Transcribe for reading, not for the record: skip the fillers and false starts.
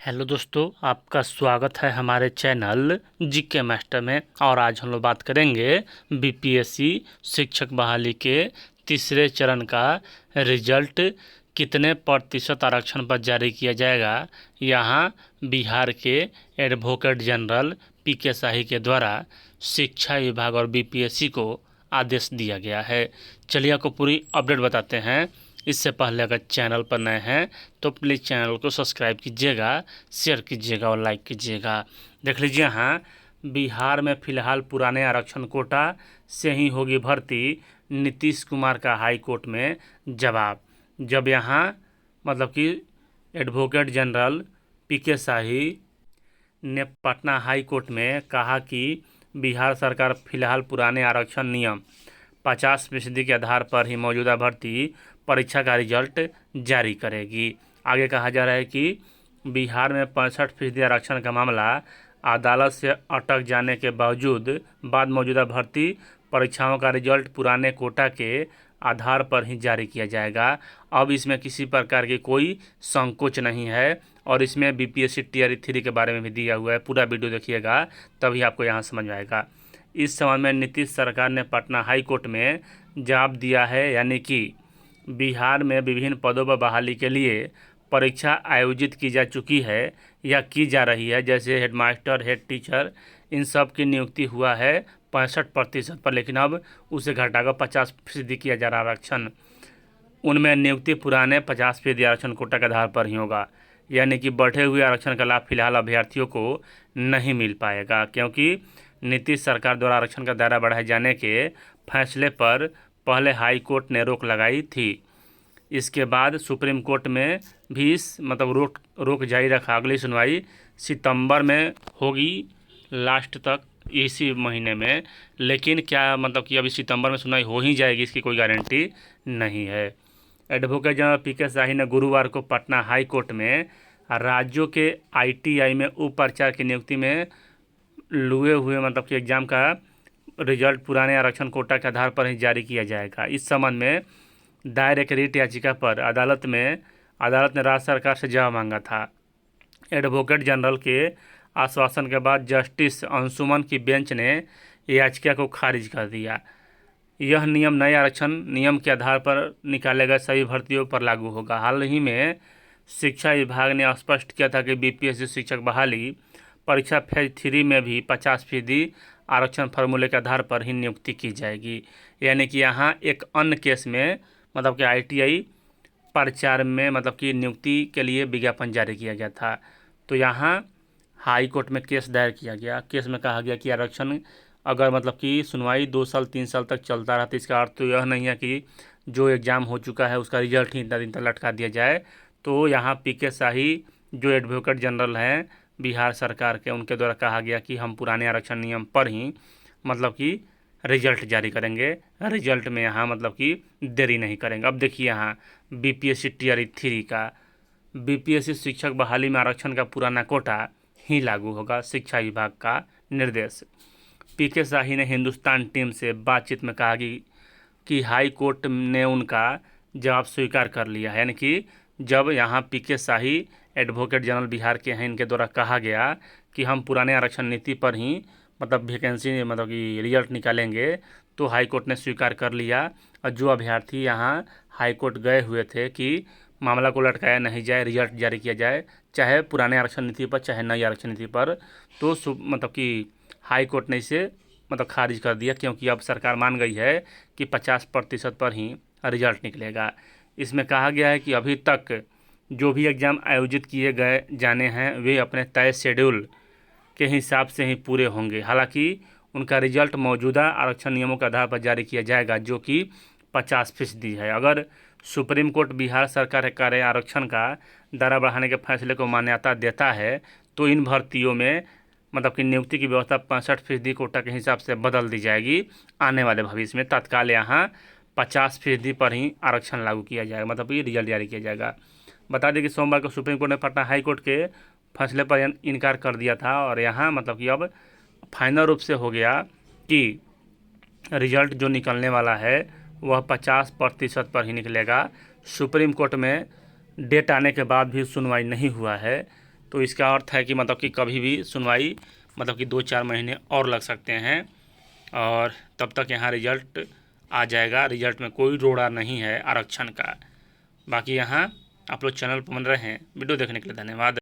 Hello दोस्तों, आपका स्वागत है हमारे चैनल जीके मास्टर में। और आज हम लोग बात करेंगे बीपीएससी शिक्षक बहाली के तीसरे चरण का रिजल्ट कितने प्रतिशत आरक्षण पर जारी किया जाएगा। यहाँ बिहार के एडवोकेट जनरल पीके शाही के द्वारा शिक्षा विभाग और बीपीएससी को आदेश दिया गया है। चलिए आपको पूरी अपडेट बताते हैं। इससे पहले अगर चैनल पर नए हैं तो प्लीज़ चैनल को सब्सक्राइब कीजिएगा, शेयर कीजिएगा और लाइक कीजिएगा। देख लीजिए, यहाँ बिहार में फ़िलहाल पुराने आरक्षण कोटा से ही होगी भर्ती, नीतीश कुमार का हाई कोर्ट में जवाब। जब यहाँ मतलब कि एडवोकेट जनरल पीके शाही ने पटना हाई कोर्ट में कहा कि बिहार सरकार फिलहाल पुराने आरक्षण नियम 50% के आधार पर ही मौजूदा भर्ती परीक्षा का रिजल्ट जारी करेगी। आगे कहा जा रहा है कि बिहार में 65% आरक्षण का मामला अदालत से अटक जाने के बावजूद बाद मौजूदा भर्ती परीक्षाओं का रिजल्ट पुराने कोटा के आधार पर ही जारी किया जाएगा। अब इसमें किसी प्रकार की कोई संकोच नहीं है और इसमें बीपीएससी टीयर 3 के बारे में भी दिया हुआ है। पूरा वीडियो देखिएगा तभी आपको यहाँ समझ में आएगा। इस संबंध में नीतीश सरकार ने पटना हाई कोर्ट में जवाब दिया है, यानी कि बिहार में विभिन्न पदों पर बहाली के लिए परीक्षा आयोजित की जा चुकी है या की जा रही है, जैसे हेडमास्टर, हेड टीचर, इन सब की नियुक्ति हुआ है 65% पर, लेकिन अब उसे घटाकर 50% किया जा रहा आरक्षण। उनमें नियुक्ति पुराने 50% आरक्षण कोटा के आधार पर ही होगा, यानी कि बढ़े हुए आरक्षण का लाभ फिलहाल अभ्यर्थियों को नहीं मिल पाएगा, क्योंकि नीतीश सरकार द्वारा आरक्षण का दायरा बढ़ाए जाने के फैसले पर पहले हाई कोर्ट ने रोक लगाई थी। इसके बाद सुप्रीम कोर्ट में भी रोक जारी रखा। अगली सुनवाई सितंबर में होगी, लास्ट तक इसी महीने में। लेकिन क्या कि अभी सितंबर में सुनवाई हो ही जाएगी, इसकी कोई गारंटी नहीं है। एडवोकेट जनरल पीके शाही ने गुरुवार को पटना हाई कोर्ट में राज्यों के आईटीआई में उपाचार्य की नियुक्ति में लुए हुए कि एग्ज़ाम का रिजल्ट पुराने आरक्षण कोटा के आधार पर ही जारी किया जाएगा। इस संबंध में दायर एक रिट याचिका पर अदालत ने राज्य सरकार से जवाब मांगा था। एडवोकेट जनरल के आश्वासन के बाद जस्टिस अंशुमन की बेंच ने याचिका को खारिज कर दिया। यह नियम नए आरक्षण नियम के आधार पर निकाले गए सभी भर्तियों पर लागू होगा। हाल ही में शिक्षा विभाग ने स्पष्ट किया था कि बीपीएससी शिक्षक बहाली परीक्षा फेज 3 में भी 50% आरक्षण फार्मूले के आधार पर ही नियुक्ति की जाएगी। यानी कि यहाँ एक अन्य केस में कि आईटीआई प्रचार में कि नियुक्ति के लिए विज्ञापन जारी किया गया था। तो यहाँ हाई कोर्ट में केस दायर किया गया। केस में कहा गया कि आरक्षण अगर कि सुनवाई 2 साल 3 साल तक चलता रहा, तो इसका अर्थ तो यह नहीं है कि जो एग्ज़ाम हो चुका है उसका रिजल्ट ही इतना दिन तक लटका दिया जाए। तो यहाँ पीके शाही जो एडवोकेट जनरल हैं बिहार सरकार के, उनके द्वारा कहा गया कि हम पुराने आरक्षण नियम पर ही कि रिजल्ट जारी करेंगे, रिजल्ट में यहाँ कि देरी नहीं करेंगे। अब देखिए, यहाँ बीपीएससी टीयर 3 का बीपीएससी शिक्षक बहाली में आरक्षण का पुराना कोटा ही लागू होगा, शिक्षा विभाग का निर्देश। पीके शाही ने हिंदुस्तान टीम से बातचीत में कहा कि हाई कोर्ट ने उनका जवाब स्वीकार कर लिया है। यानी कि जब यहाँ पीके शाही एडवोकेट जनरल बिहार के हैं, इनके द्वारा कहा गया कि हम पुराने आरक्षण नीति पर ही वैकेंसी कि रिजल्ट निकालेंगे, तो हाई कोर्ट ने स्वीकार कर लिया। और जो अभ्यर्थी यहाँ हाई कोर्ट गए हुए थे कि मामला को लटकाया नहीं जाए, रिजल्ट जारी किया जाए, चाहे पुराने आरक्षण नीति पर चाहे नई आरक्षण नीति पर, तो कि हाई कोर्ट ने इसे खारिज कर दिया, क्योंकि अब सरकार मान गई है कि 50% पर ही रिजल्ट निकलेगा। इसमें कहा गया है कि अभी तक जो भी एग्ज़ाम आयोजित किए गए जाने हैं वे अपने तय शेड्यूल के हिसाब से ही पूरे होंगे। हालांकि उनका रिजल्ट मौजूदा आरक्षण नियमों के आधार पर जारी किया जाएगा, जो कि 50% है। अगर सुप्रीम कोर्ट बिहार सरकार के आरक्षण का दायरा बढ़ाने के फैसले को मान्यता देता है, तो इन भर्तियों में कि नियुक्ति की व्यवस्था 65% कोटा के हिसाब से बदल दी जाएगी। आने वाले भविष्य में तत्काल यहाँ 50% पर ही आरक्षण लागू किया जाएगा, ये रिजल्ट जारी किया जाएगा। बता दें कि सोमवार को सुप्रीम कोर्ट ने पटना हाई कोर्ट के फैसले पर इनकार कर दिया था और यहाँ कि अब फाइनल रूप से हो गया कि रिजल्ट जो निकलने वाला है वह 50% पर ही निकलेगा। सुप्रीम कोर्ट में डेट आने के बाद भी सुनवाई नहीं हुआ है, तो इसका अर्थ है कि मतलब कि कभी भी सुनवाई मतलब कि 2-4 महीने और लग सकते हैं, और तब तक यहाँ रिजल्ट आ जाएगा। रिजल्ट में कोई रोड़ा नहीं है आरक्षण का। बाकी यहाँ आप लोग चैनल पर बन रहे हैं। वीडियो देखने के लिए धन्यवाद।